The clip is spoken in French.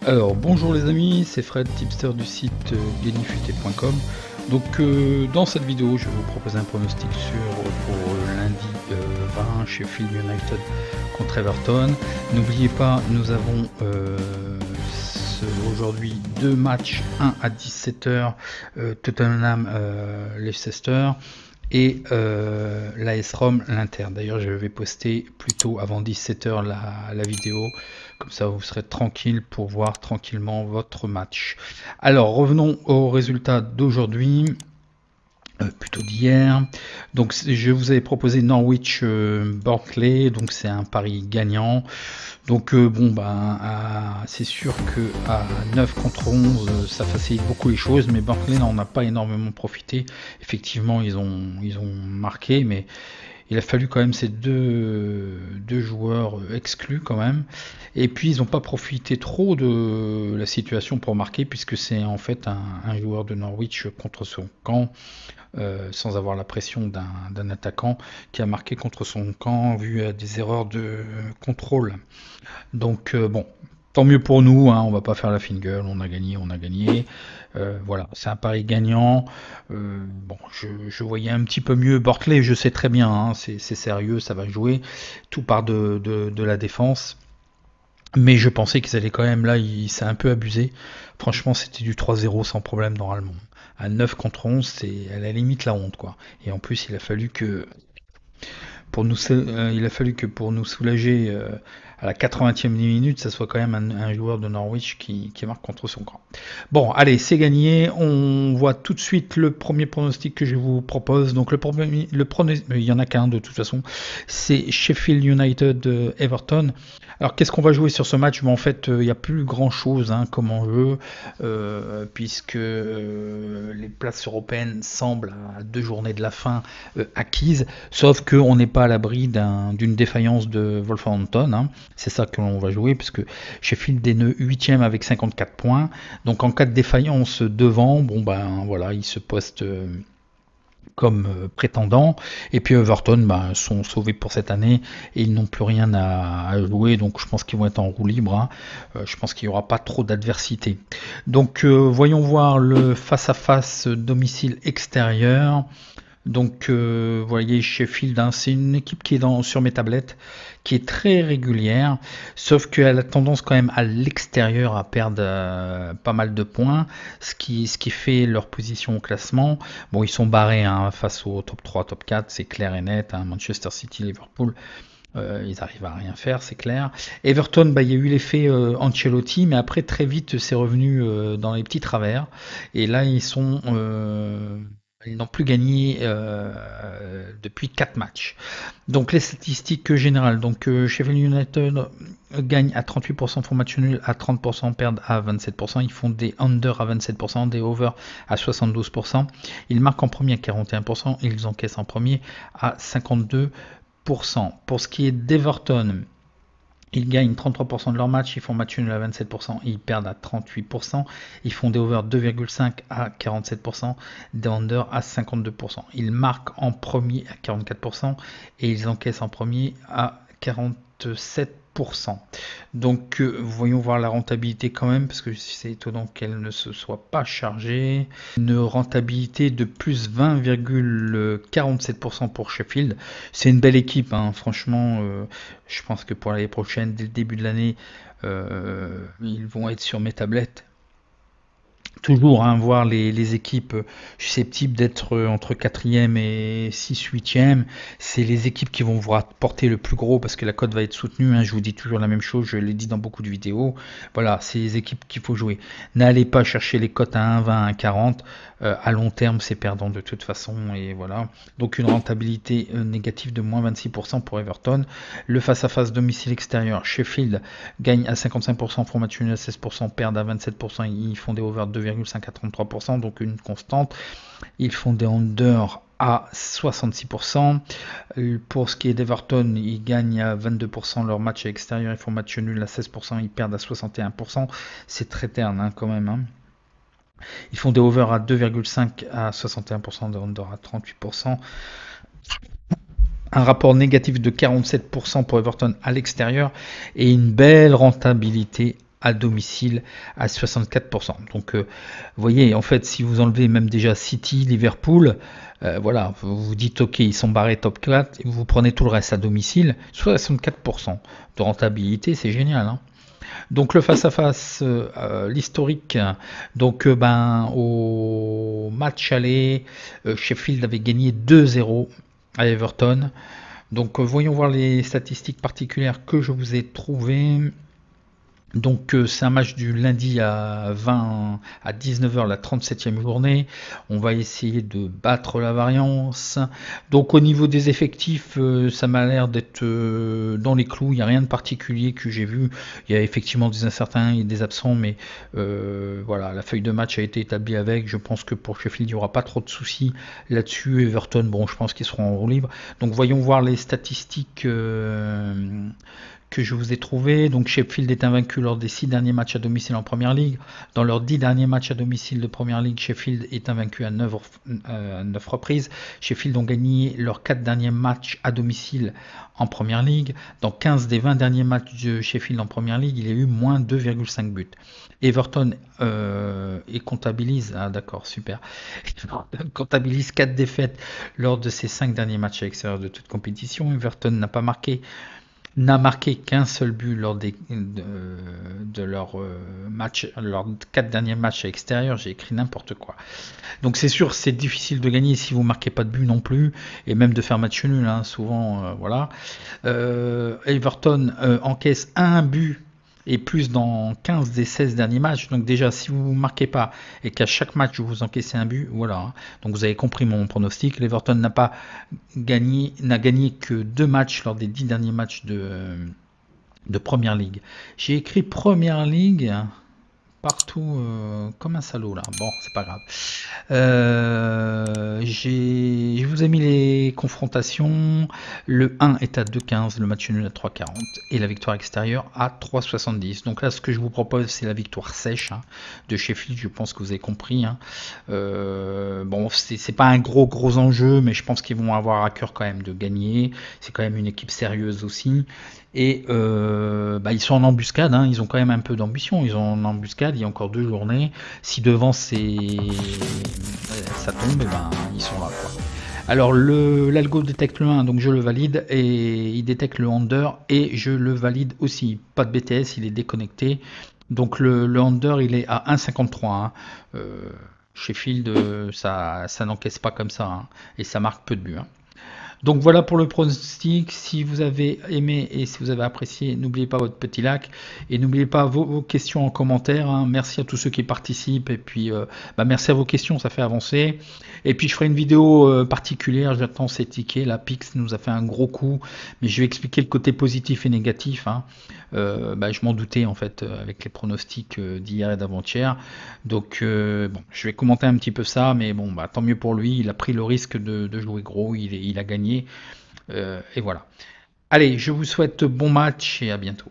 Alors bonjour les amis, c'est Fred, tipster du site gagnyfuté.com. Donc dans cette vidéo, je vais vous proposer un pronostic pour lundi 20 Sheffield United contre Everton. N'oubliez pas, nous avons aujourd'hui deux matchs, un à 17h, Tottenham Leicester et l'AS Rome l'Inter. D'ailleurs, je vais poster plutôt avant 17h la vidéo, comme ça vous serez tranquille pour voir tranquillement votre match. Alors revenons aux résultats d'aujourd'hui. Plutôt d'hier. Donc je vous avais proposé Norwich Barnsley, donc c'est un pari gagnant. Donc bon c'est sûr que à 9 contre 11 ça facilite beaucoup les choses, mais Barnsley n'en a pas énormément profité. Effectivement ils ont marqué, mais il a fallu quand même ces deux joueurs exclus quand même. Et puis ils n'ont pas profité trop de la situation pour marquer, puisque c'est en fait un joueur de Norwich contre son camp. Sans avoir la pression d'un attaquant qui a marqué contre son camp vu à des erreurs de contrôle. Donc bon, tant mieux pour nous, hein, on va pas faire la fine gueule, on a gagné. Voilà, c'est un pari gagnant. Bon, je voyais un petit peu mieux Barnsley, je sais très bien, hein, c'est sérieux, ça va jouer. Tout part de la défense. Mais je pensais qu'ils allaient quand même, là, c'est un peu abusé. Franchement, c'était du 3-0 sans problème normalement. À 9 contre 11, c'est à la limite la honte, quoi. Et en plus, il a fallu que pour nous soulager à la 80e minute, ça soit quand même un joueur de Norwich qui marque contre son camp. Bon, allez, c'est gagné. On voit tout de suite le premier pronostic que je vous propose. Donc il y en a qu'un de toute façon, c'est Sheffield United Everton. Alors qu'est-ce qu'on va jouer sur ce match? En fait, il n'y a plus grand-chose comme enjeu, puisque les places européennes semblent à 2 journées de la fin acquises, sauf qu'on n'est pas à l'abri d'une défaillance de Wolverhampton. Hein. C'est ça que l'on va jouer, puisque Sheffield est 8e avec 54 points. Donc en cas de défaillance devant, bon voilà, il se poste comme prétendant. Et puis Everton sont sauvés pour cette année et ils n'ont plus rien à jouer, donc je pense qu'ils vont être en roue libre. Hein. Je pense qu'il n'y aura pas trop d'adversité. Donc voyons voir le face-à-face domicile extérieur. Donc vous voyez Sheffield, hein, c'est une équipe qui est sur mes tablettes, qui est très régulière, sauf qu'elle a tendance quand même à l'extérieur à perdre pas mal de points, ce qui fait leur position au classement. Bon, ils sont barrés face au top 3, top 4, c'est clair et net, Manchester City, Liverpool. Ils arrivent à rien faire, c'est clair. Everton, il y a eu l'effet Ancelotti, mais après très vite c'est revenu dans les petits travers. Et là ils n'ont plus gagné depuis 4 matchs. Donc les statistiques générales. Donc Sheffield United gagne à 38%, font match nul à 30%, perdent à 27%. Ils font des under à 27%, des over à 72%. Ils marquent en premier à 41%, et ils encaissent en premier à 52%. Pour ce qui est d'Everton, ils gagnent 33% de leur match, ils font match nul à 27%, et ils perdent à 38%. Ils font des over 2,5 à 47%, des under à 52%. Ils marquent en premier à 44% et ils encaissent en premier à 47%. Donc voyons voir la rentabilité quand même, parce que c'est étonnant qu'elle ne se soit pas chargée. Une rentabilité de plus 20,47% pour Sheffield. C'est une belle équipe, hein. Franchement, je pense que pour l'année prochaine, dès le début de l'année, ils vont être sur mes tablettes. Toujours voir les équipes susceptibles d'être entre 4e et 6-8e. C'est les équipes qui vont vous rapporter le plus gros, parce que la cote va être soutenue. Je vous dis toujours la même chose, je l'ai dit dans beaucoup de vidéos. Voilà, c'est les équipes qu'il faut jouer. N'allez pas chercher les cotes à 1,20, 1,40. À long terme, c'est perdant de toute façon. Et voilà. Donc une rentabilité négative de moins 26% pour Everton. Le face-à-face domicile extérieur, Sheffield gagne à 55%, font match nul à 16%, perdent à 27%. Ils font des over 2,5 à 33%, donc une constante. Ils font des under à 66%. Pour ce qui est d'Everton, ils gagnent à 22% leur match à l'extérieur, ils font match nul à 16%, ils perdent à 61%. C'est très terne quand même. Ils font des over à 2,5 à 61%, des under à 38%. Un rapport négatif de 47% pour Everton à l'extérieur et une belle rentabilité à domicile à 64%. Donc, vous voyez, en fait, si vous enlevez même déjà City, Liverpool, voilà, vous vous dites, ok, ils sont barrés top 4, et vous prenez tout le reste à domicile, 64% de rentabilité, c'est génial, hein. Donc le face-à-face, l'historique, donc au match aller, Sheffield avait gagné 2-0 à Everton. Donc voyons voir les statistiques particulières que je vous ai trouvées. Donc c'est un match du lundi à 19h, la 37e journée. On va essayer de battre la variance. Donc au niveau des effectifs, ça m'a l'air d'être dans les clous. Il n'y a rien de particulier que j'ai vu. Il y a effectivement des incertains et des absents, mais voilà, la feuille de match a été établie avec. Je pense que pour Sheffield, il n'y aura pas trop de soucis là-dessus. Everton, bon, je pense qu'ils seront en roue libre. Donc voyons voir les statistiques que je vous ai trouvé. Donc Sheffield est invaincu lors des 6 derniers matchs à domicile en Première Ligue. Dans leurs 10 derniers matchs à domicile de Première Ligue, Sheffield est invaincu à 9 reprises. Sheffield ont gagné leurs 4 derniers matchs à domicile en Première Ligue. Dans 15 des 20 derniers matchs de Sheffield en Première Ligue, il y a eu moins 2,5 buts. Everton comptabilise, d'accord, super, comptabilise 4 défaites lors de ses 5 derniers matchs à l'extérieur de toute compétition. Everton n'a marqué qu'un seul but lors de leurs leurs 4 derniers matchs à l'extérieur. J'ai écrit n'importe quoi. Donc c'est sûr, c'est difficile de gagner si vous marquez pas de but non plus, et même de faire match nul, hein, souvent, voilà. Everton encaisse un but et plus dans 15 des 16 derniers matchs. Donc déjà, si vous ne marquez pas et qu'à chaque match vous encaissez un but, voilà, hein. Donc vous avez compris mon pronostic. L'Everton n'a gagné que 2 matchs lors des 10 derniers matchs de Première Ligue. J'ai écrit Première Ligue partout comme un salaud là. Bon, c'est pas grave. Je vous ai mis les confrontations. Le 1 est à 2,15, le match nul à 3,40 et la victoire extérieure à 3,70. Donc là, ce que je vous propose, c'est la victoire sèche, hein, de Sheffield. Je pense que vous avez compris, hein. Bon, c'est pas un gros enjeu, mais je pense qu'ils vont avoir à cœur quand même de gagner. C'est quand même une équipe sérieuse aussi. Et ils sont en embuscade, hein. Ils ont quand même un peu d'ambition. Ils sont en embuscade, il y a encore 2 journées. Si devant ça tombe, ils sont là, quoi. Alors l'algo détecte le 1, donc je le valide, et il détecte le under et je le valide aussi. Pas de BTS, il est déconnecté. Donc le under, il est à 1,53, hein. Sheffield, ça n'encaisse pas comme ça, hein, et ça marque peu de buts, hein. Donc voilà pour le pronostic. Si vous avez aimé et si vous avez apprécié, n'oubliez pas votre petit like et n'oubliez pas vos questions en commentaire, hein. Merci à tous ceux qui participent et puis merci à vos questions, ça fait avancer. Et puis je ferai une vidéo particulière, j'attends ces tickets. La Pix nous a fait un gros coup, mais je vais expliquer le côté positif et négatif, hein. Je m'en doutais en fait avec les pronostics d'hier et d'avant-hier. Donc je vais commenter un petit peu ça, mais bon, tant mieux pour lui. Il a pris le risque de jouer gros, il a gagné. Et voilà. Allez, je vous souhaite bon match et à bientôt.